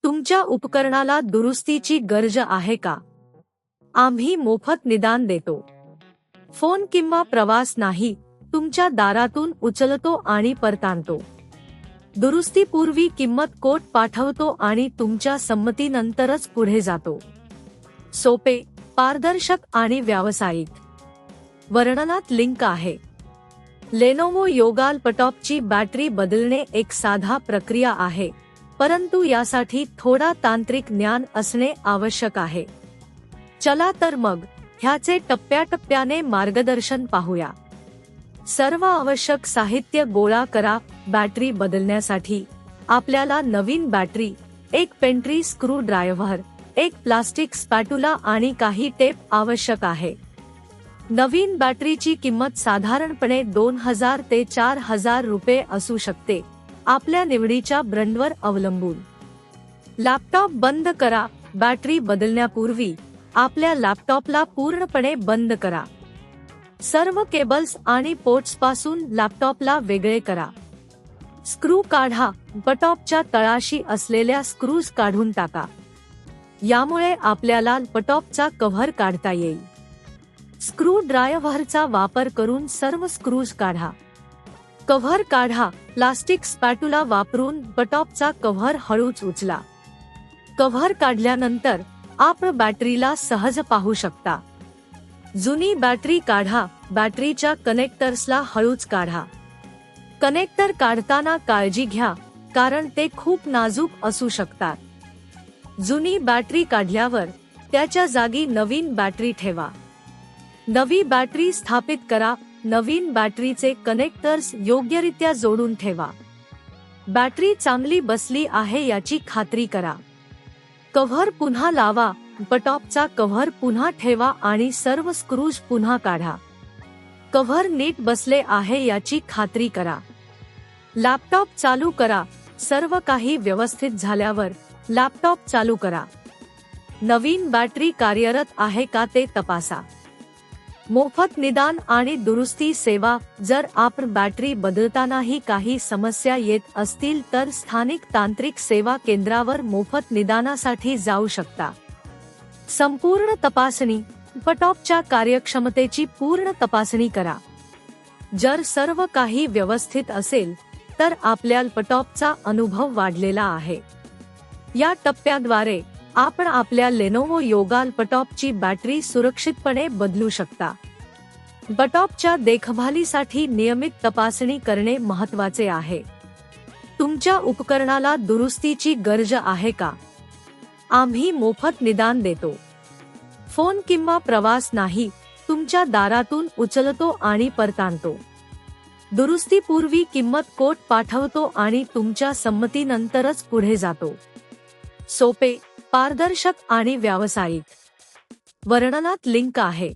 तुमच्या उपकरणाला दुरुस्तीची गरज आहे का? आम्ही मोफत निदान देतो. फोन किंवा प्रवास नाही, तुमच्या दारातून उचलतो आणि परतानतो. दुरुस्तीपूर्वी किंमत कोट पाठवतो आणि तुमच्या संमतीनंतरच पुढे जातो. सोपे, पारदर्शक आणि व्यावसायिक. वर्णनात लिंक आहे. लेनोवो योगा लॅपटॉपची बॅटरी बदलणे एक साधा प्रक्रिया आहे, परंतु यासाठी थोडा तांत्रिक ज्ञान असणे आवश्यक आहे. चला तर मग ह्याचे टप्प्याटप्प्याने मार्गदर्शन पाहूया. सर्व आवश्यक साहित्य गोळा करा. बॅटरी बदलण्यासाठी आपल्याला नवीन बॅटरी, एक पेंट्री स्क्रू ड्रायव्हर, एक प्लास्टिक स्पॅटुला आणि काही टेप आवश्यक आहे. नवीन बॅटरीची किंमत साधारणपणे 2000 ते 4000 रुपये असू शकते, आपल्या निवडीच्या ब्रँडवर अवलंबून. लॅपटॉप बंद करा. बॅटरी बदलण्यापूर्वी आपल्या लॅपटॉपला पूर्णपणे बंद करा. सर्व केबल्स आणि पोर्ट्सपासून लॅपटॉपला वेगळे करा. स्क्रू काढा. लॅपटॉपच्या तळाशी असलेल्या स्क्रूज काढून टाका. यामुळे आपल्याला लॅपटॉपचा कव्हर काढता येईल. स्क्रू ड्रायव्हरचा वापर करून सर्व स्क्रूज काढा. कव्हर काढा. प्लास्टिक स्पॅटुला वापरून लॅपटॉपचा कव्हर हळूच उचला. कव्हर काढल्यानंतर आपण बॅटरीला सहज पाहू शकता. जुनी बॅटरी काढा. बॅटरीच्या कनेक्टर्सला हळूच काढा. कनेक्टर काढताना काळजी घ्या, कारण ते खूप नाजूक असू शकतात. जुनी बॅटरी काढल्यावर त्याच्या जागी नवीन बॅटरी ठेवा. नवी बॅटरी स्थापित करा. नवीन बॅटरीचे कनेक्टर्स योग्यरित्या जोडून ठेवा. बॅटरी चांगली बसली आहे याची खात्री करा. कव्हर पुन्हा लावा. लॅपटॉपचा कव्हर पुन्हा ठेवा आणि सर्व स्क्रूज पुन्हा काढा. कव्हर नीट बसले आहे याची खात्री करा. लॅपटॉप चालू करा. सर्व काही व्यवस्थित झाल्यावर लॅपटॉप चालू करा. नवीन बॅटरी कार्यरत आहे का ते तपासा. मोफत निदान आणि दुरुस्ती सेवा. जर आपण बॅटरी बदलतानाही काही समस्या येत असतील तर स्थानिक तांत्रिक सेवा केंद्रावर मोफत निदानासाठी जाऊ शकता. संपूर्ण तपासणी. लॅपटॉपच्या कार्यक्षमतेची पूर्ण तपासणी करा. जर सर्व काही व्यवस्थित असेल तर आपल्या लॅपटॉपचा अनुभव वाढलेला आहे. या टप्प्याद्वारे आपण आपल्या लेनोवो योगा लॅपटॉपची बॅटरी सुरक्षितपणे बदलू शकता. लॅपटॉपच्या देखभालीसाठी नियमित तपासणी करणे महत्त्वाचे आहे. तुमच्या उपकरणाला दुरुस्तीची गरज आहे का? आम्ही मोफत निदान देतो. फोन किंवा प्रवास नाही, तुमच्या दारातून उचलतो आणि परतानतो. दुरुस्तीपूर्वी किंमत कोट पाठवतो आणि तुमच्या संमतीनंतरच पुढे जातो. सोपे, पारदर्शक आणि व्यावसायिक. वर्णनात लिंक आहे.